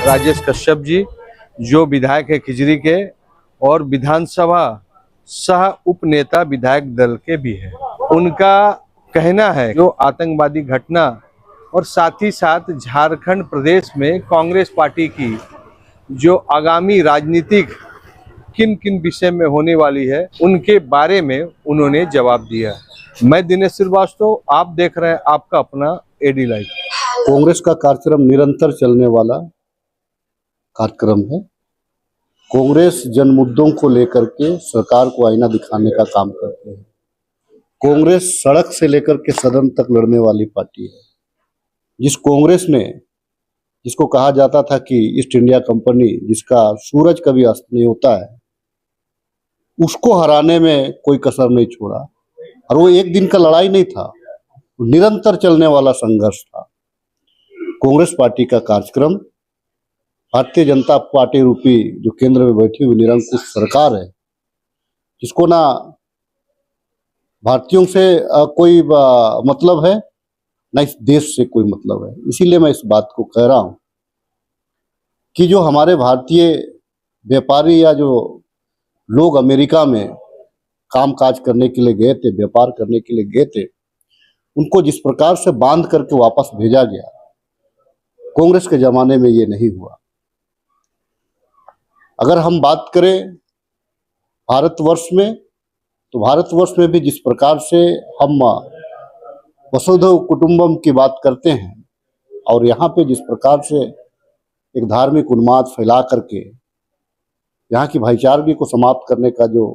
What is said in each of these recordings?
राजेश कश्यप जी, जो विधायक है खिजरी के और विधानसभा सह उपनेता विधायक दल के भी है। उनका कहना है जो आतंकवादी घटना और साथ ही साथ झारखंड प्रदेश में कांग्रेस पार्टी की जो आगामी राजनीतिक किन किन विषय में होने वाली है उनके बारे में उन्होंने जवाब दिया। मैं दिनेश श्रीवास्तव, आप देख रहे हैं आपका अपना एडी लाइव। कांग्रेस का कार्यक्रम निरंतर चलने वाला कार्यक्रम है। कांग्रेस जन मुद्दों को लेकर के सरकार को आईना दिखाने का काम करते हैं। कांग्रेस सड़क से लेकर के सदन तक लड़ने वाली पार्टी है। जिस कांग्रेस ने, जिसको कहा जाता था कि ईस्ट इंडिया कंपनी, जिसका सूरज कभी अस्त नहीं होता है, उसको हराने में कोई कसर नहीं छोड़ा। और वो एक दिन का लड़ाई नहीं था, निरंतर चलने वाला संघर्ष था। कांग्रेस पार्टी का कार्यक्रम, भारतीय जनता पार्टी रूपी जो केंद्र में बैठी हुई निरंकुश सरकार है, जिसको ना भारतीयों से कोई मतलब है, ना इस देश से कोई मतलब है। इसीलिए मैं इस बात को कह रहा हूं कि जो हमारे भारतीय व्यापारी या जो लोग अमेरिका में कामकाज करने के लिए गए थे, व्यापार करने के लिए गए थे, उनको जिस प्रकार से बांध करके वापस भेजा गया, कांग्रेस के जमाने में ये नहीं हुआ। अगर हम बात करें भारतवर्ष में, तो भारतवर्ष में भी जिस प्रकार से हम वसुधैव कुटुंबकम की बात करते हैं और यहाँ पे जिस प्रकार से एक धार्मिक उन्माद फैला करके यहाँ की भाईचारगी को समाप्त करने का जो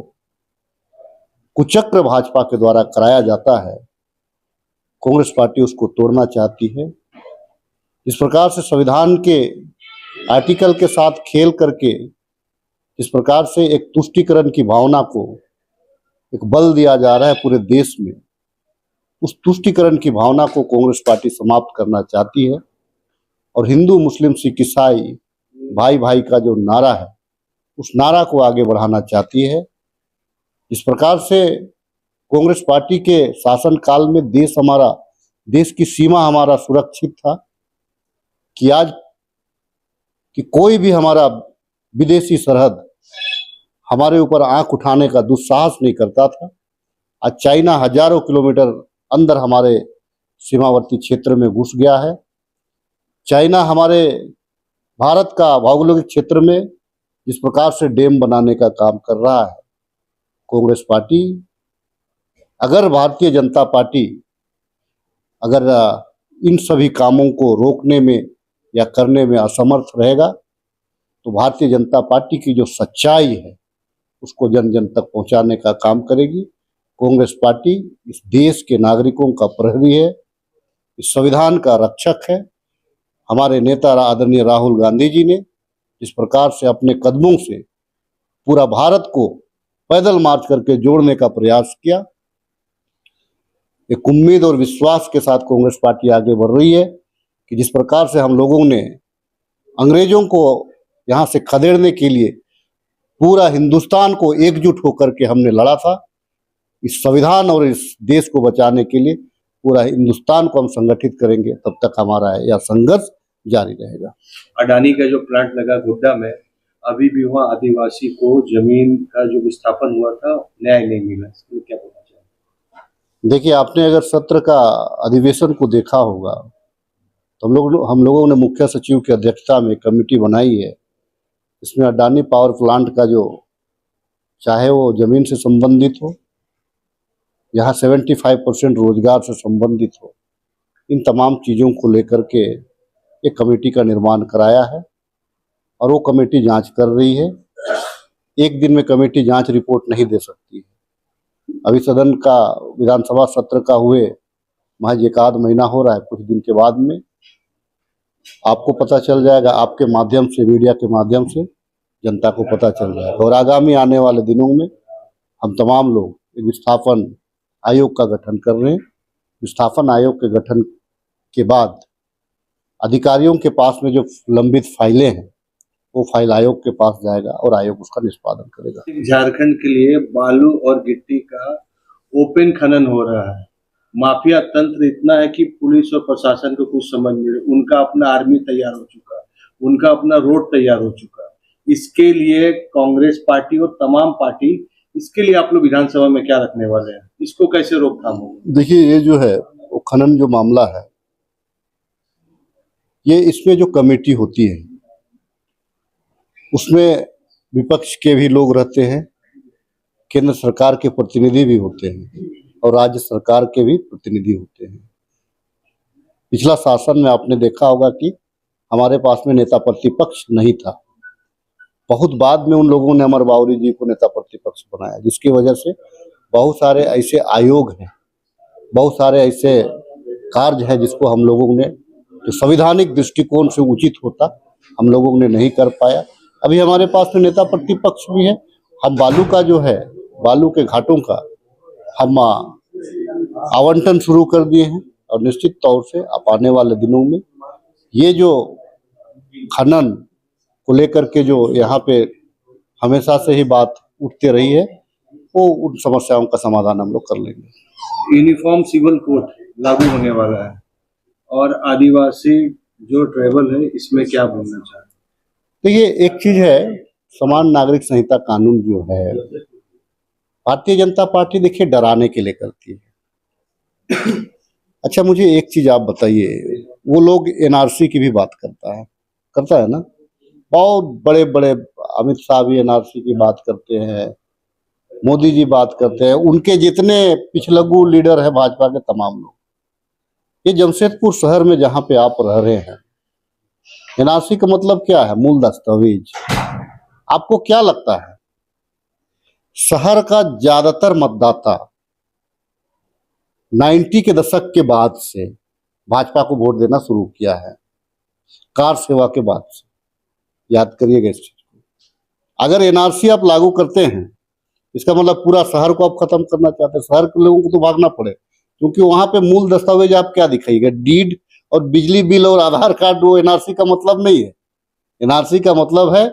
कुचक्र भाजपा के द्वारा कराया जाता है, कांग्रेस पार्टी उसको तोड़ना चाहती है। इस प्रकार से संविधान के आर्टिकल के साथ खेल करके इस प्रकार से एक तुष्टीकरण की भावना को एक बल दिया जा रहा है पूरे देश में, उस तुष्टीकरण की भावना को कांग्रेस पार्टी समाप्त करना चाहती है। और हिंदू मुस्लिम सिख ईसाई भाई भाई का जो नारा है, उस नारा को आगे बढ़ाना चाहती है। इस प्रकार से कांग्रेस पार्टी के शासन काल में देश की सीमा हमारा सुरक्षित था कि आज कि कोई भी हमारा विदेशी सरहद हमारे ऊपर आंख उठाने का दुस्साहस नहीं करता था। आज चाइना हजारों किलोमीटर अंदर हमारे सीमावर्ती क्षेत्र में घुस गया है। चाइना हमारे भारत का भौगोलिक क्षेत्र में जिस प्रकार से डैम बनाने का काम कर रहा है, कांग्रेस पार्टी, अगर भारतीय जनता पार्टी अगर इन सभी कामों को रोकने में या करने में असमर्थ रहेगा, तो भारतीय जनता पार्टी की जो सच्चाई है उसको जन जन तक पहुंचाने का काम करेगी। कांग्रेस पार्टी इस देश के नागरिकों का प्रहरी है, इस संविधान का रक्षक है। हमारे नेता आदरणीय राहुल गांधी जी ने जिस प्रकार से अपने कदमों से पूरा भारत को पैदल मार्च करके जोड़ने का प्रयास किया, एक उम्मीद और विश्वास के साथ कांग्रेस पार्टी आगे बढ़ रही है कि जिस प्रकार से हम लोगों ने अंग्रेजों को यहाँ से खदेड़ने के लिए पूरा हिंदुस्तान को एकजुट होकर के हमने लड़ा था, इस संविधान और इस देश को बचाने के लिए पूरा हिंदुस्तान को हम संगठित करेंगे। तब तक हमारा यह संघर्ष जारी रहेगा। अडानी का जो प्लांट लगा गोड्डा में, अभी भी वहाँ आदिवासी को जमीन का जो विस्थापन हुआ था न्याय नहीं मिला, इसमें क्या बोलना चाहिए? देखिए, आपने अगर सत्र का अधिवेशन को देखा होगा तो हम लोगों ने मुख्य सचिव की अध्यक्षता में कमेटी बनाई है। इसमें अडानी पावर प्लांट का जो, चाहे वो जमीन से संबंधित हो, यहाँ 75% रोजगार से संबंधित हो, इन तमाम चीज़ों को लेकर के एक कमेटी का निर्माण कराया है और वो कमेटी जांच कर रही है। एक दिन में कमेटी जांच रिपोर्ट नहीं दे सकती है। अभी सदन का, विधानसभा सत्र का हुए महज एक आध महीना हो रहा है। कुछ दिन के बाद में आपको पता चल जाएगा, आपके माध्यम से, मीडिया के माध्यम से जनता को पता चल जाएगा। और आगामी आने वाले दिनों में हम तमाम लोग एक विस्थापन आयोग का गठन कर रहे हैं। विस्थापन आयोग के गठन के बाद अधिकारियों के पास में जो लंबित फाइलें हैं, वो फाइल आयोग के पास जाएगा और आयोग उसका निष्पादन करेगा। झारखंड के लिए बालू और गिट्टी का ओपन खनन हो रहा है। माफिया तंत्र इतना है कि पुलिस और प्रशासन को कुछ समझ नहीं रहे। उनका अपना आर्मी तैयार हो चुका है। उनका अपना रोड तैयार हो चुका है। इसके लिए कांग्रेस पार्टी और तमाम पार्टी, इसके लिए आप लोग विधानसभा में क्या रखने वाले हैं? इसको कैसे रोकथाम होगी? देखिए, ये जो है वो खनन जो मामला है, ये इसमें जो कमेटी होती है उसमें विपक्ष के भी लोग रहते हैं, केंद्र सरकार के प्रतिनिधि भी होते हैं और राज्य सरकार के भी प्रतिनिधि होते हैं। पिछला शासन में आपने देखा होगा कि हमारे पास में नेता प्रतिपक्ष नहीं था। बहुत बाद में उन लोगों ने अमर बावरी जी को नेता प्रतिपक्ष बनाया, जिसकी वजह से बहुत सारे ऐसे आयोग हैं, बहुत सारे ऐसे कार्य हैं जिसको हम लोगों ने जो संवैधानिक दृष्टिकोण से उचित होता, हम लोगों ने नहीं कर पाया। अभी हमारे पास में नेता प्रतिपक्ष भी है। हम बालू का जो है, बालू के घाटों का हम आवंटन शुरू कर दिए हैं और निश्चित तौर से अब आने वाले दिनों में ये जो खनन को लेकर के जो यहाँ पे हमेशा से ही बात उठती रही है, वो उन समस्याओं का समाधान हम लोग कर लेंगे। यूनिफॉर्म सिविल कोड लागू होने वाला है और आदिवासी जो ट्राइबल है, इसमें क्या बोलना चाहते हैं? तो ये एक चीज है, समान नागरिक संहिता कानून जो है भारतीय जनता पार्टी देखिए डराने के लिए करती है। अच्छा, मुझे एक चीज आप बताइए, वो लोग एनआरसी की भी बात करता है ना, बहुत बड़े बड़े अमित शाह भी एनआरसी की बात करते हैं, मोदी जी बात करते हैं, उनके जितने पिछलग्गू लीडर है भाजपा के तमाम लोग। ये जमशेदपुर शहर में जहाँ पे आप रह रहे हैं, एनआरसी का मतलब क्या है? मूल दस्तावेज। आपको क्या लगता है शहर का ज्यादातर मतदाता 90 के दशक के बाद से भाजपा को वोट देना शुरू किया है, कार सेवा के बाद से? याद करिएगा इस चीज को। अगर एनआरसी आप लागू करते हैं, इसका मतलब पूरा शहर को आप खत्म करना चाहते हैं। शहर के लोगों को तो भागना पड़े, क्योंकि वहां पे मूल दस्तावेज आप क्या दिखाइएगा? डीड और बिजली बिल और आधार कार्ड, वो एनआरसी का मतलब नहीं है। एनआरसी का मतलब है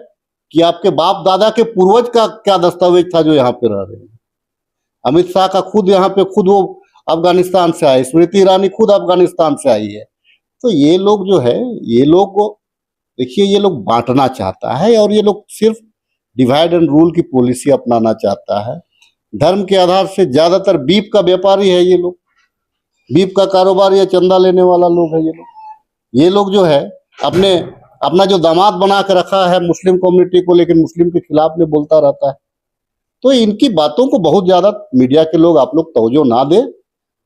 कि आपके बाप दादा के पूर्वज का क्या दस्तावेज था जो यहाँ पे रह रहे हैं। अमित शाह का खुद यहाँ पे खुद वो अफगानिस्तान से आए, स्मृति ईरानी खुद अफगानिस्तान से आई है। तो ये लोग जो है, ये लोग देखिए, ये लोग बांटना चाहता है और ये लोग सिर्फ डिवाइड एंड रूल की पॉलिसी अपनाना चाहता है। धर्म के आधार से ज्यादातर बीफ का व्यापारी है ये लोग, बीफ का कारोबार या चंदा लेने वाला लोग है ये लोग जो है अपना जो दामाद बना के रखा है मुस्लिम कम्युनिटी को, लेकिन मुस्लिम के खिलाफ में बोलता रहता है। तो इनकी बातों को बहुत ज्यादा मीडिया के लोग, आप लोग तवज्जो ना दे।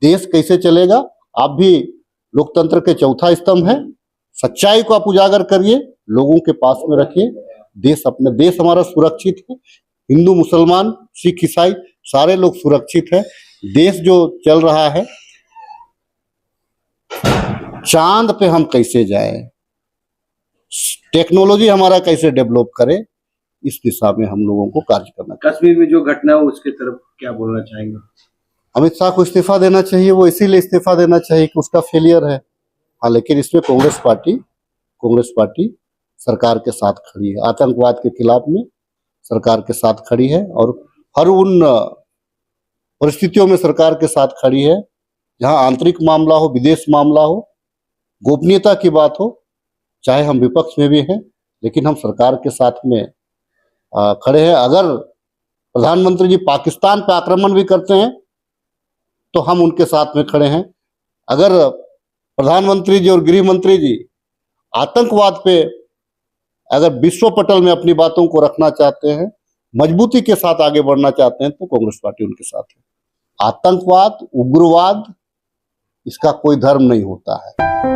देश कैसे चलेगा? आप भी लोकतंत्र के चौथा स्तंभ है। सच्चाई को आप उजागर करिए, लोगों के पास में रखिए। देश हमारा सुरक्षित है। हिंदू, मुसलमान, सिख, ईसाई सारे लोग सुरक्षित है। देश जो चल रहा है, चांद पे हम कैसे जाए, टेक्नोलॉजी हमारा कैसे डेवलप करे, इस दिशा में हम लोगों को कार्य करना चाहिए। कश्मीर में जो घटना है उसके तरफ क्या बोलना चाहेंगे? अमित शाह को इस्तीफा देना चाहिए। वो इसीलिए इस्तीफा देना चाहिए कि उसका फेलियर है। हाँ, लेकिन इसमें कांग्रेस पार्टी सरकार के साथ खड़ी है, आतंकवाद के खिलाफ में सरकार के साथ खड़ी है और हर उन परिस्थितियों में सरकार के साथ खड़ी है जहां आंतरिक मामला हो, विदेश मामला हो, गोपनीयता की बात हो। चाहे हम विपक्ष में भी हैं, लेकिन हम सरकार के साथ में खड़े हैं। अगर प्रधानमंत्री जी पाकिस्तान पे आक्रमण भी करते हैं तो हम उनके साथ में खड़े हैं। अगर प्रधानमंत्री जी और गृह मंत्री जी आतंकवाद पे अगर विश्व पटल में अपनी बातों को रखना चाहते हैं, मजबूती के साथ आगे बढ़ना चाहते हैं, तो कांग्रेस पार्टी उनके साथ है। आतंकवाद, उग्रवाद, इसका कोई धर्म नहीं होता है।